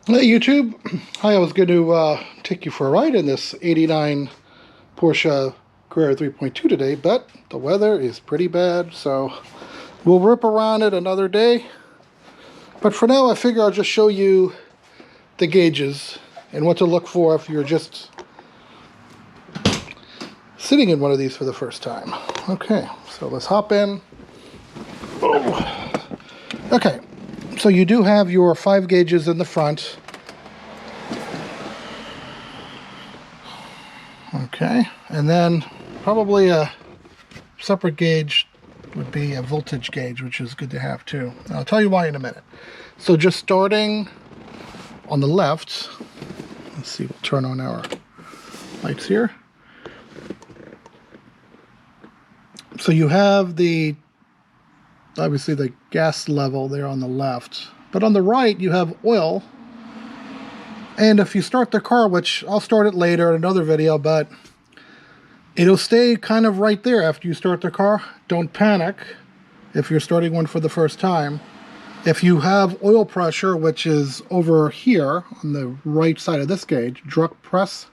Hey YouTube, hi, I was going to take you for a ride in this 89 Porsche Carrera 3.2 today, but the weather is pretty bad, so we'll rip around it another day. But for now, I figure I'll just show you the gauges and what to look for if you're just sitting in one of these for the first time. Okay, so let's hop in. Oh. Okay, so you do have your 5 gauges in the front. Okay, and then probably a separate gauge would be a voltage gauge, which is good to have too. And I'll tell you why in a minute. So just starting on the left, let's see, we'll turn on our lights here. So you have obviously the gas level there on the left, but on the right you have oil. And if you start the car, which I'll start it later in another video, but it'll stay kind of right there after you start the car. Don't panic if you're starting one for the first time. If you have oil pressure, which is over here on the right side of this gauge, Druck press,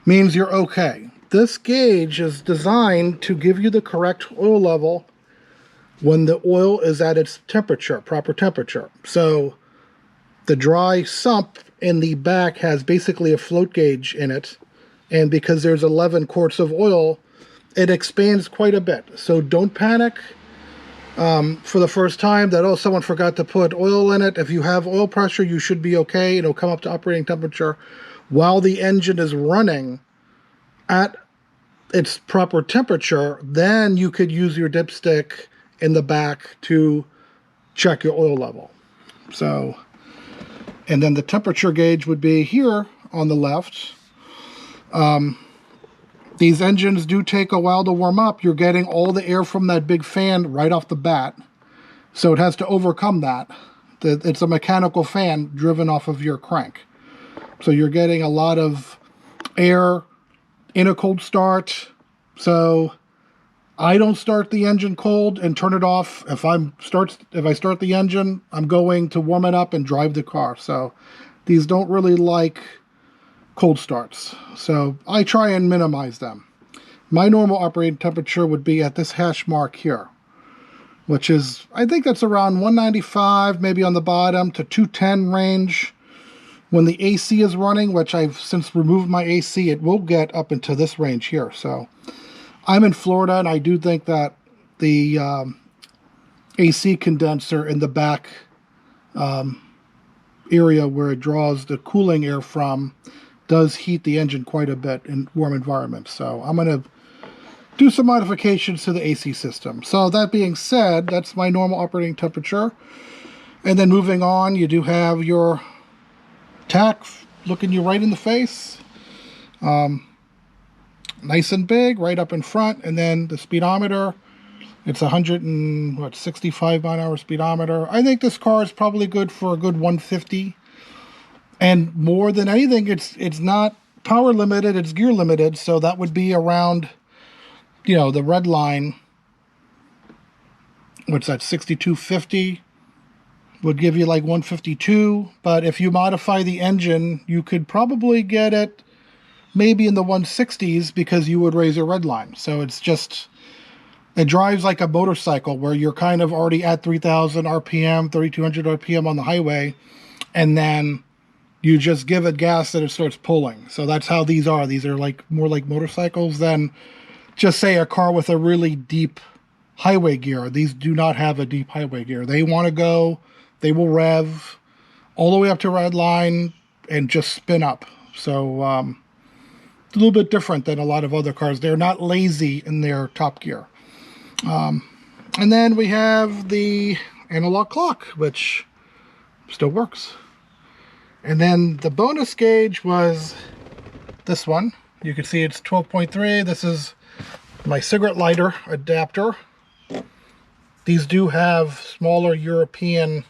means you're okay. This gauge is designed to give you the correct oil level when the oil is at its temperature, proper temperature. So the dry sump in the back has basically a float gauge in it, and because there's 11 quarts of oil, it expands quite a bit. So don't panic for the first time that, oh, someone forgot to put oil in it. If you have oil pressure, you should be okay. It'll come up to operating temperature while the engine is running at its proper temperature. Then you could use your dipstick in the back to check your oil level. So, and then the temperature gauge would be here on the left. These engines do take a while to warm up. You're getting all the air from that big fan right off the bat. So it has to overcome that. It's a mechanical fan driven off of your crank. So you're getting a lot of air in a cold start. So I don't start the engine cold and turn it off. If I start the engine, I'm going to warm it up and drive the car. So these don't really like cold starts. So I try and minimize them. My normal operating temperature would be at this hash mark here, which is, I think that's around 195, maybe on the bottom, to 210 range. When the AC is running, which I've since removed my AC, it will get up into this range here. So I'm in Florida, and I do think that the AC condenser in the back area where it draws the cooling air from does heat the engine quite a bit in warm environments. So I'm going to do some modifications to the AC system. So that being said, that's my normal operating temperature. And then moving on, you do have your tach looking you right in the face. Nice and big, right up in front. And then the speedometer, it's 165 mile an hour speedometer. I think this car is probably good for a good 150. And more than anything, it's not power limited, it's gear limited. So that would be around, you know, the red line. What's that, 6250? Would give you like 152. But if you modify the engine, you could probably get it maybe in the 160s because you would raise your red line. So it's just, it drives like a motorcycle where you're kind of already at 3,000 RPM, 3,200 RPM on the highway, and then you just give it gas and it starts pulling. So that's how these are. These are like more like motorcycles than just say a car with a really deep highway gear. These do not have a deep highway gear. They want to go, they will rev all the way up to red line and just spin up. So it's a little bit different than a lot of other cars. They're not lazy in their top gear. And then we have the analog clock, which still works. And then the bonus gauge was this one. You can see it's 12.3. This is my cigarette lighter adapter. These do have smaller European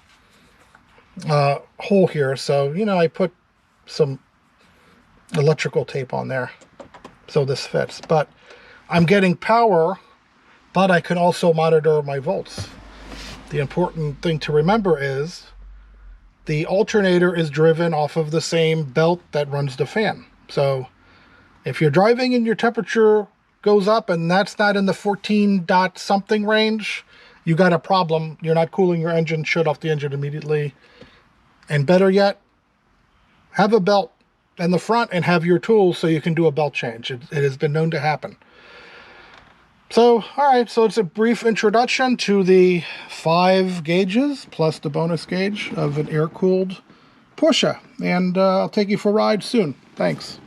hole here. So, you know, I put some electrical tape on there so this fits. But I'm getting power, but I can also monitor my volts. The important thing to remember is the alternator is driven off of the same belt that runs the fan. So if you're driving and your temperature goes up and that's not in the 14 dot something range, you got a problem. You're not cooling your engine. Shut off the engine immediately. And better yet, have a belt in the front and have your tools so you can do a belt change. It has been known to happen. So, all right, so it's a brief introduction to the 5 gauges plus the bonus gauge of an air-cooled Porsche. And I'll take you for a ride soon. Thanks.